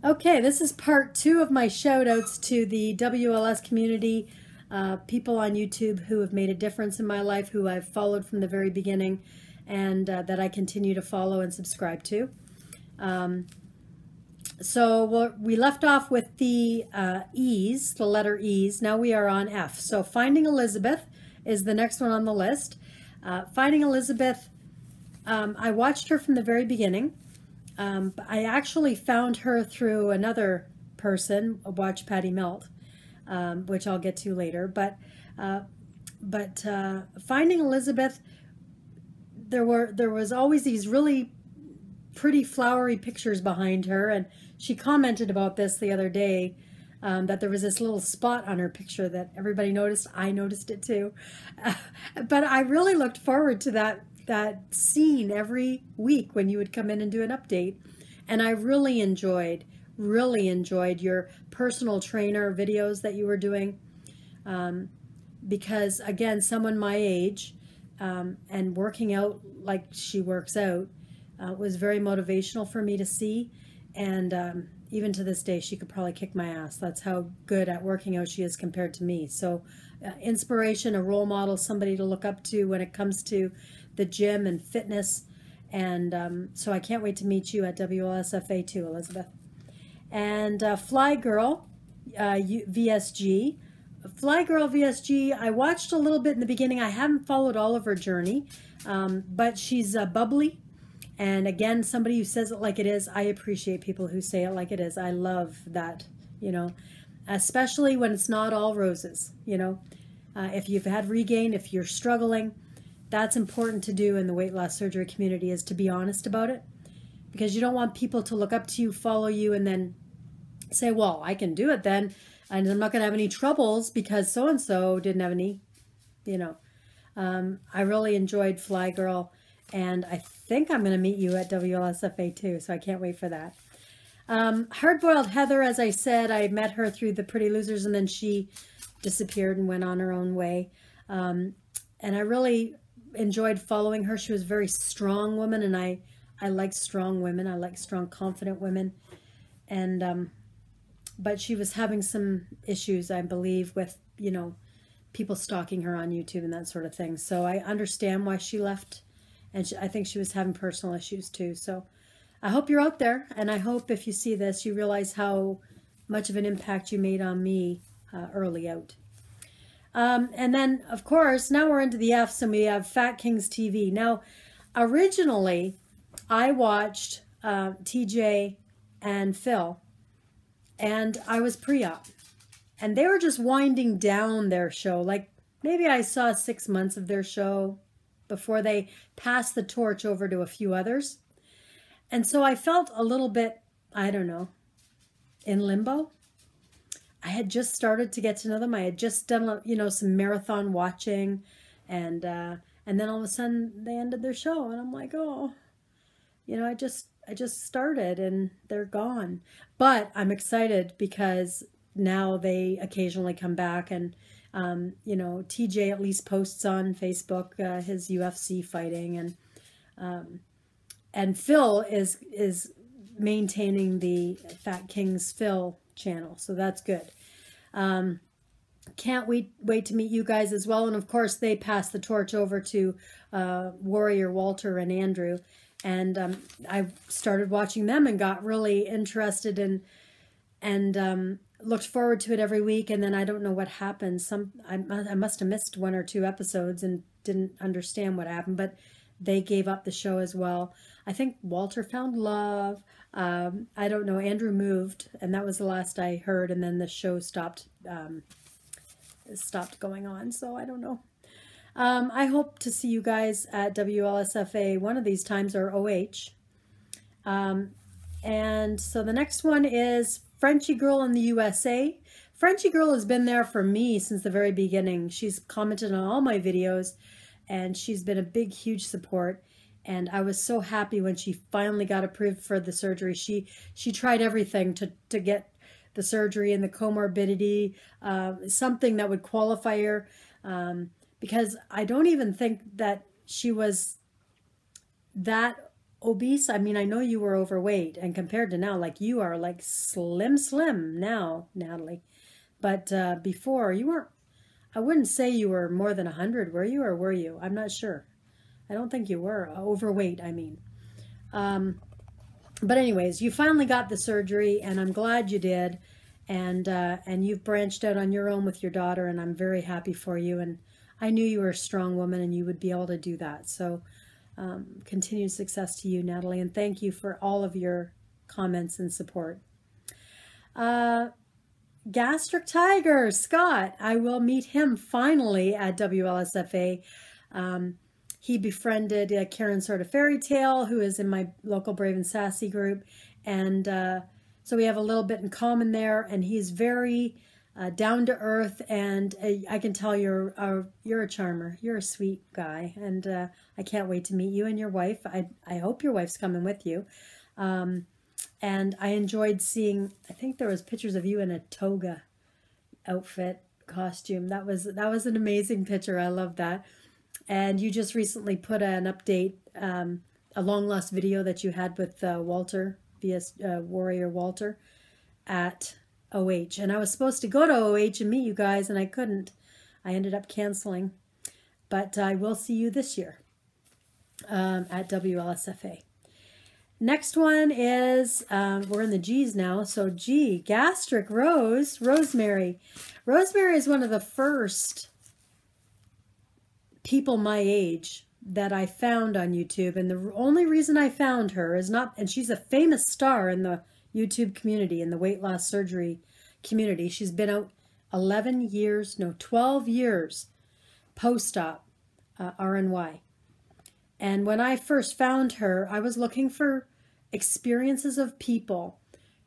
Okay, this is part 2 of my shout outs to the WLS community, people on YouTube who have made a difference in my life, who I've followed from the very beginning, and that I continue to follow and subscribe to. So we left off with the E's, the letter E's. Now we are on F. So Finding Elizabeth is the next one on the list. Finding Elizabeth, I watched her from the very beginning. I actually found her through another person, Watch Patty Melt, which I'll get to later. But Finding Elizabeth, there was always these really pretty flowery pictures behind her, and she commented about this the other day, that there was this little spot on her picture that everybody noticed. I noticed it too. But I really looked forward to that scene every week when you would come in and do an update. And I really enjoyed your personal trainer videos that you were doing, because again, someone my age, and working out like she works out, was very motivational for me to see. And even to this day, she could probably kick my ass. That's how good at working out she is compared to me. So inspiration, a role model, somebody to look up to when it comes to the gym and fitness. And so I can't wait to meet you at WLSFA too, Elizabeth. And Fly Girl VSG. Fly Girl VSG, I watched a little bit in the beginning. I haven't followed all of her journey, but she's bubbly. And again, somebody who says it like it is. I appreciate people who say it like it is. I love that, especially when it's not all roses, If you've had regain, if you're struggling, that's important to do in the weight loss surgery community, is to be honest about it. Because you don't want people to look up to you, follow you, and then say, well, I can do it then, and I'm not going to have any troubles because so-and-so didn't have any, I really enjoyed Fly Girl. And I think I'm going to meet you at WLSFA too, so I can't wait for that. Hardboiled Heather, as I said, I met her through the Pretty Losers, and then she disappeared and went on her own way. And I really enjoyed following her. She was a very strong woman, and I like strong women. I like strong, confident women. And but she was having some issues, I believe, with, people stalking her on YouTube and that sort of thing. So I understand why she left. And I think she was having personal issues too. So I hope you're out there. And I hope if you see this, you realize how much of an impact you made on me early out. And then, of course, now we're into the F's, and we have Fat Kings TV. Now, originally, I watched TJ and Phil, and I was pre-op. And they were just winding down their show. Like, maybe I saw 6 months of their show before they passed the torch over to a few others. And so I felt a little bit, I don't know, in limbo. I had just started to get to know them. I had just done, some marathon watching, and then all of a sudden they ended their show, and I'm like, oh, I just started and they're gone. But I'm excited because now they occasionally come back, and TJ at least posts on Facebook his UFC fighting, and Phil is maintaining the Fat Kings Phil channel, so that's good. Can't wait to meet you guys as well. And of course, they passed the torch over to Warrior Walter and Andrew, and I started watching them and got really interested and looked forward to it every week. And then I don't know what happened. I must have missed 1 or 2 episodes and didn't understand what happened, but they gave up the show as well. I think Walter found love. I don't know. Andrew moved, and that was the last I heard. And then the show stopped going on. So I don't know. I hope to see you guys at WLSFA one of these times, or OH. And so the next one is Frenchie Girl in the USA. Frenchie Girl has been there for me since the very beginning. She's commented on all my videos, and she's been a big, huge support. And I was so happy when she finally got approved for the surgery. She tried everything to get the surgery and the comorbidity, something that would qualify her, because I don't even think that she was that obese? I mean, I know you were overweight, and compared to now, like you are like slim now, Natalie. But before, you weren't, I wouldn't say you were more than 100, were you, or were you? I'm not sure. I don't think you were. Overweight, I mean. But anyways, you finally got the surgery, and I'm glad you did. And you've branched out on your own with your daughter, and I'm very happy for you. And I knew you were a strong woman, and you would be able to do that. So continued success to you, Natalie, and thank you for all of your comments and support. Gastric Tiger, Scott, I will meet him finally at WLSFA. He befriended Karen Sort of Fairy Tale, who is in my local Brave and Sassy group, and so we have a little bit in common there, and he's very down to earth, and I can tell you're a charmer. You're a sweet guy, and I can't wait to meet you and your wife. I hope your wife's coming with you. And I enjoyed seeing, I think there was pictures of you in a toga outfit costume. That was an amazing picture. I love that. And you just recently put an update, a long lost video that you had with Walter, VS Warrior Walter, at OH. And I was supposed to go to OH and meet you guys, and I couldn't. I ended up canceling. But I will see you this year at WLSFA. Next one is, we're in the G's now, so G, Gastric Rosemary. Rosemary is one of the first people my age that I found on YouTube, and the only reason I found her is not, and she's a famous star in the YouTube community, in the weight loss surgery community. She's been out 12 years post-op RNY. And when I first found her, I was looking for experiences of people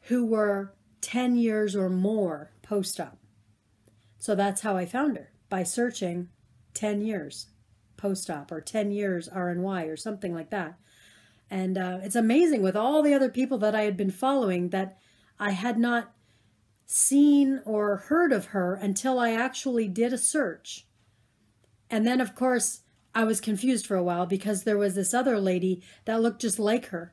who were 10 years or more post-op. So that's how I found her, by searching 10 years post-op or 10 years RNY or something like that. And it's amazing with all the other people that I had been following that I had not seen or heard of her until I actually did a search. And then, of course, I was confused for a while because there was this other lady that looked just like her,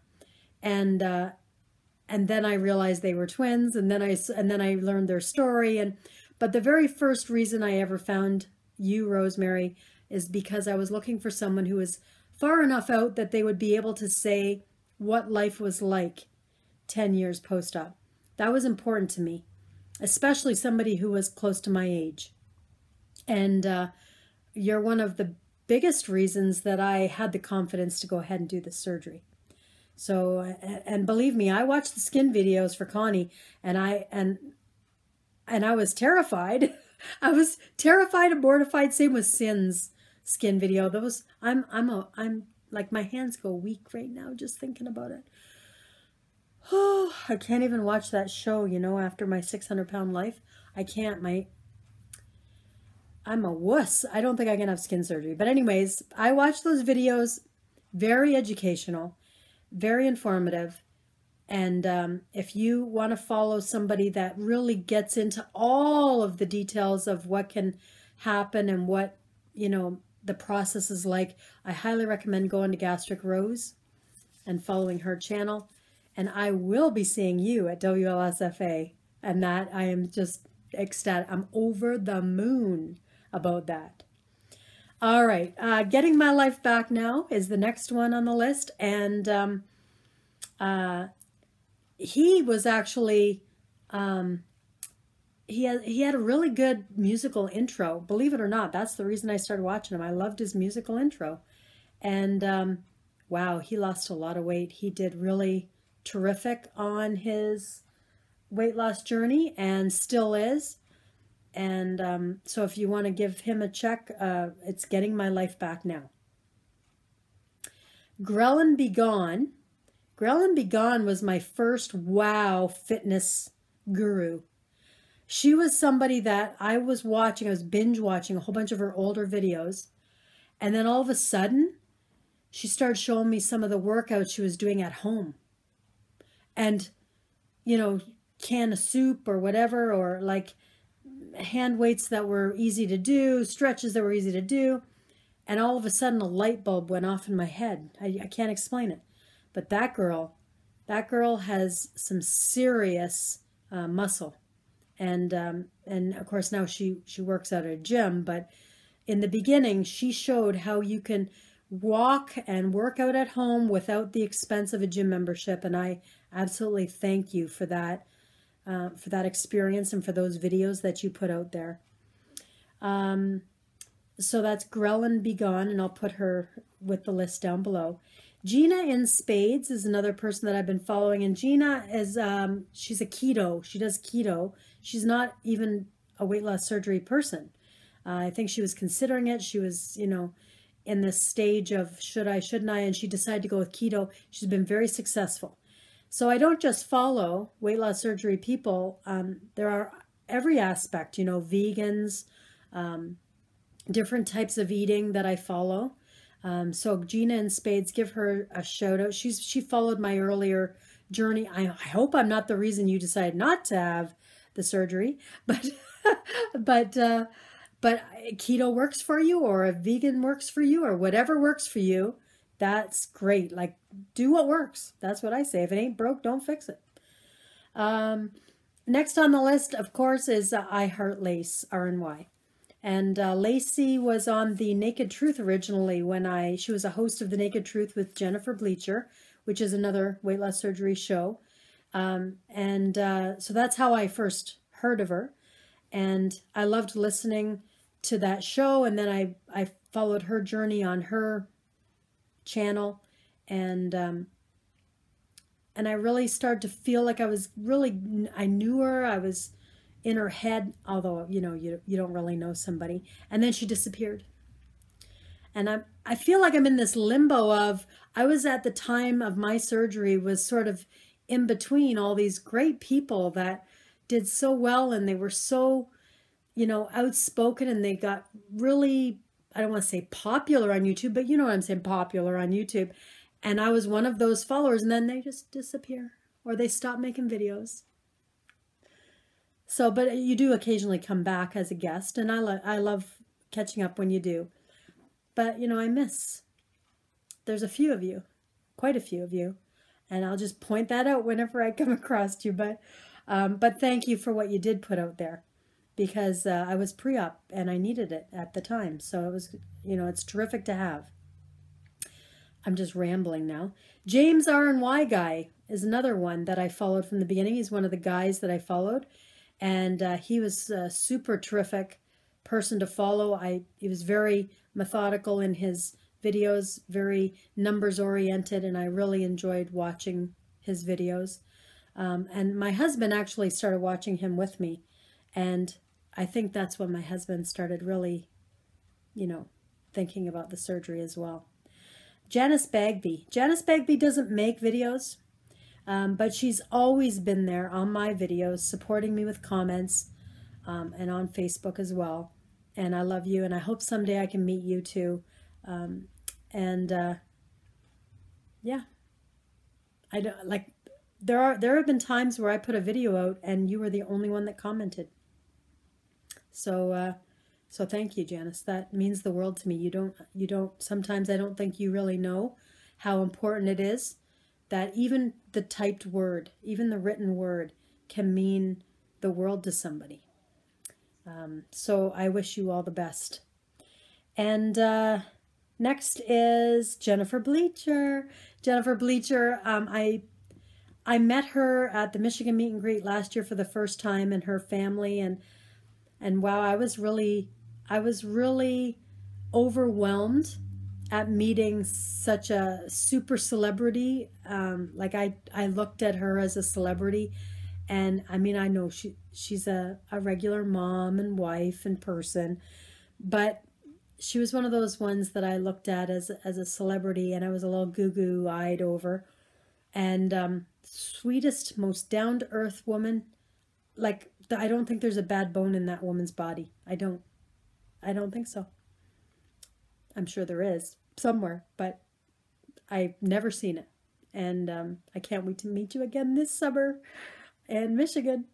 and then I realized they were twins, and then I learned their story. But the very first reason I ever found you, Rosemary, is because I was looking for someone who was far enough out that they would be able to say what life was like 10 years post-op. That was important to me, especially somebody who was close to my age. And you're one of the biggest reasons that I had the confidence to go ahead and do this surgery. So, and believe me, I watched the skin videos for Connie, and I was terrified. I was terrified and mortified. Same with Sin's skin video. I'm like, my hands go weak right now just thinking about it. Oh, I can't even watch that show, after my 600-pound life. I can't. I'm a wuss. I don't think I can have skin surgery. But anyways, I watched those videos, very educational, very informative. And if you want to follow somebody that really gets into all of the details of what can happen and what, the process is like, I highly recommend going to Gastric Rose and following her channel. And I will be seeing you at WLSFA. And that, I am just ecstatic. I'm over the moon about that. All right, Getting My Life Back Now is the next one on the list, and he was actually he had a really good musical intro. Believe it or not, that's the reason I started watching him. I loved his musical intro, and wow, he lost a lot of weight. He did really terrific on his weight loss journey, and still is. And so if you want to give him a check, it's Getting My Life Back Now. Grelin Be Gone. Grelin Be Gone was my first wow fitness guru. She was somebody that I was binge watching a whole bunch of her older videos. And then all of a sudden, she started showing me some of the workouts she was doing at home. And, can of soup or whatever, or like hand weights that were easy to do, stretches that were easy to do, and all of a sudden a light bulb went off in my head. I can't explain it. But that girl has some serious muscle. And of course now she works at a gym, but in the beginning she showed how you can walk and work out at home without the expense of a gym membership. And I absolutely thank you for that experience and for those videos that you put out there. So that's Grellin Be Gone, and I'll put her with the list down below. Gina in Spades is another person that I've been following, and Gina is she's a keto. She does keto. She's not even a weight loss surgery person. I think she was considering it. She was, you know, in this stage of should I, shouldn't I, and she decided to go with keto. She's been very successful. So I don't just follow weight loss surgery people. There are every aspect, you know, vegans, different types of eating that I follow. So Gina in Spades, give her a shout out. She followed my earlier journey. I hope I'm not the reason you decide not to have the surgery, but but keto works for you, or a vegan works for you, or whatever works for you. That's great. Like, do what works. That's what I say. If it ain't broke, don't fix it. Next on the list, of course, is I Heart Lace, RNY. And Lacey was on the Naked Truth originally when she was a host of the Naked Truth with Jennifer Bleacher, which is another weight loss surgery show. So that's how I first heard of her. And I loved listening to that show. And then I followed her journey on her channel. And I really started to feel like I knew her. I was in her head, although, you know, you don't really know somebody. And then she disappeared. And I feel like I'm in this limbo of, I was at the time of my surgery was sort of in between all these great people that did so well, and they were so, you know, outspoken, and they got really, I don't want to say popular on YouTube, but you know what I'm saying, popular on YouTube. And I was one of those followers, and then they just disappear, or they stop making videos. So, but you do occasionally come back as a guest, and I love catching up when you do. But, you know, there's a few of you, quite a few of you, and I'll just point that out whenever I come across you. But thank you for what you did put out there, because I was pre-op and I needed it at the time. So it was, you know, it's terrific to have. I'm just rambling now. James R&Y Guy is another one that I followed from the beginning. He's one of the guys that I followed. And he was a super terrific person to follow. He was very methodical in his videos, very numbers oriented, and I really enjoyed watching his videos. And my husband actually started watching him with me. And I think that's when my husband started really, you know, thinking about the surgery as well. Janice Bagby. Janice Bagby doesn't make videos. But she's always been there on my videos, supporting me with comments, and on Facebook as well. And I love you, and I hope someday I can meet you too. Yeah, I don't like. There have been times where I put a video out, and you were the only one that commented. So thank you, Janice. That means the world to me. You don't. Sometimes I don't think you really know how important it is. That even the typed word, even the written word, can mean the world to somebody. So I wish you all the best. And next is Jennifer Bleacher. Jennifer Bleacher, I met her at the Michigan meet and greet last year for the first time, and her family, and wow, I was really overwhelmed at meeting such a super celebrity. Like I looked at her as a celebrity, and I mean, I know she's a regular mom and wife and person, but she was one of those ones that I looked at as a celebrity, and I was a little goo-goo-eyed over. And sweetest, most down-to-earth woman. Like, I don't think there's a bad bone in that woman's body. I don't think so. I'm sure there is somewhere, but I've never seen it. And I can't wait to meet you again this summer in Michigan.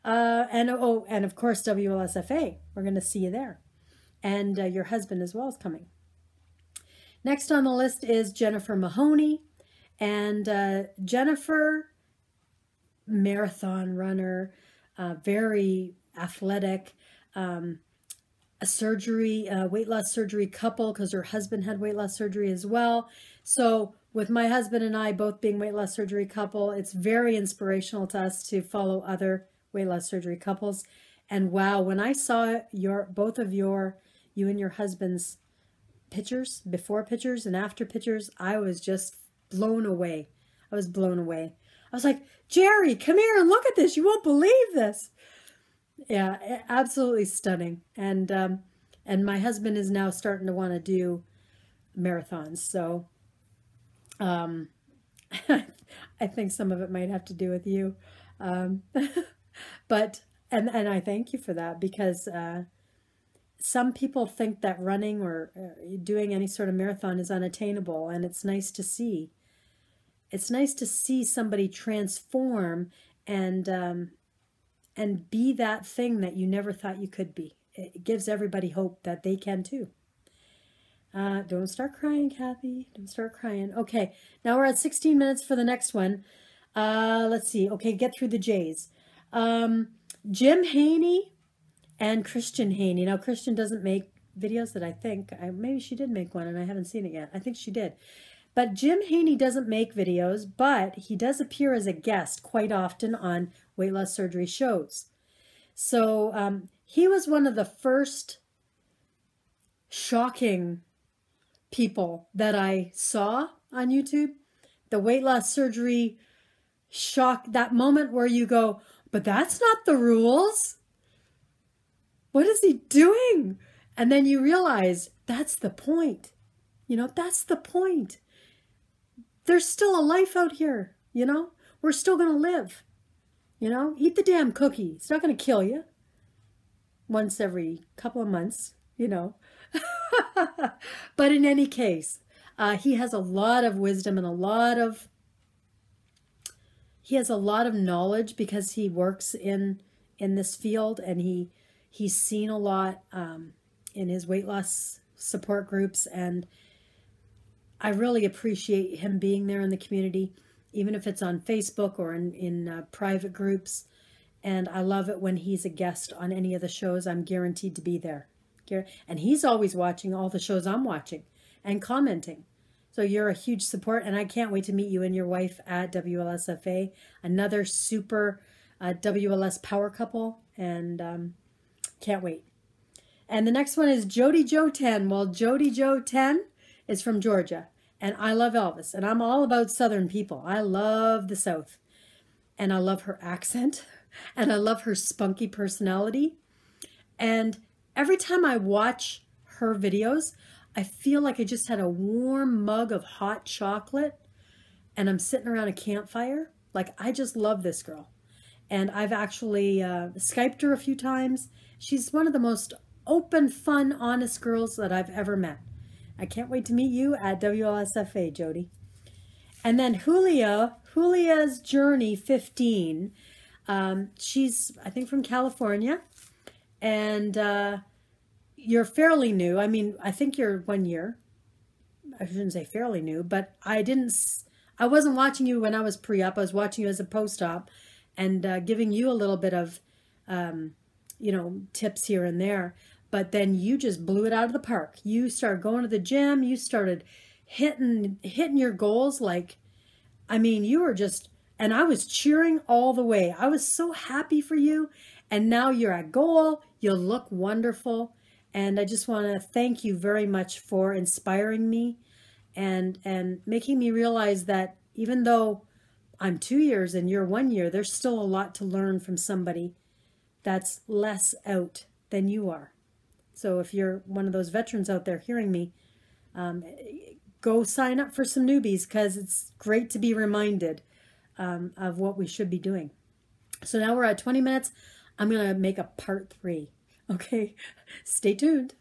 And of course, WLSFA. We're going to see you there. And your husband as well is coming. Next on the list is Jennifer Mahoney. And Jennifer, marathon runner, very athletic, a surgery, weight loss surgery couple, because her husband had weight loss surgery as well. So with my husband and I both being weight loss surgery couple, it's very inspirational to us to follow other weight loss surgery couples. And wow, when I saw both of you and your husband's pictures, before pictures and after pictures, I was just blown away. I was blown away. I was like, Jerry, come here and look at this. You won't believe this. Yeah, absolutely stunning. And my husband is now starting to want to do marathons. So I think some of it might have to do with you. But I thank you for that, because some people think that running or doing any sort of marathon is unattainable, and it's nice to see. It's nice to see somebody transform and be that thing that you never thought you could be. It gives everybody hope that they can too. Don't start crying, Kathy. Don't start crying. Okay, now we're at 16 minutes for the next one. Let's see. Okay, get through the J's. Jim Haney and Christian Haney. Now, Christian doesn't make videos that I think. Maybe she did make one and I haven't seen it yet. I think she did. But Jim Haney doesn't make videos, but he does appear as a guest quite often on weight loss surgery shows. So he was one of the first shocking people that I saw on YouTube. The weight loss surgery shock, that moment where you go, but that's not the rules. What is he doing? And then you realize that's the point. You know, that's the point. There's still a life out here, you know? We're still going to live, you know? Eat the damn cookie. It's not going to kill you. Once every couple of months, you know? But in any case, he has a lot of wisdom and a lot of knowledge, because he works in this field, and he's seen a lot in his weight loss support groups, and I really appreciate him being there in the community, even if it's on Facebook or in private groups. And I love it when he's a guest on any of the shows. I'm guaranteed to be there. And he's always watching all the shows I'm watching and commenting. So you're a huge support, and I can't wait to meet you and your wife at WLSFA, another super WLS power couple, and can't wait. And the next one is Jody Joe 10. Well, Jody Joe 10 is from Georgia, and I love Elvis, and I'm all about Southern people. I love the South, and I love her accent, and I love her spunky personality. And every time I watch her videos, I feel like I just had a warm mug of hot chocolate, and I'm sitting around a campfire. Like, I just love this girl. And I've actually Skyped her a few times. She's one of the most open, fun, honest girls that I've ever met. I can't wait to meet you at WLSFA, Jody. And then Julia's Journey 15. She's, I think, from California. And you're fairly new. I mean, I think you're 1 year. I shouldn't say fairly new, but I wasn't watching you when I was pre-op. I was watching you as a post-op, and giving you a little bit of, you know, tips here and there. But then you just blew it out of the park. You started going to the gym. You started hitting your goals. Like, I mean, you were just, and I was cheering all the way. I was so happy for you. And now you're at goal. You look wonderful. And I just want to thank you very much for inspiring me and making me realize that even though I'm 2 years and you're 1 year, there's still a lot to learn from somebody that's less out than you are. So if you're one of those veterans out there hearing me, go sign up for some newbies, because it's great to be reminded of what we should be doing. So now we're at 20 minutes. I'm going to make a part 3. Okay, stay tuned.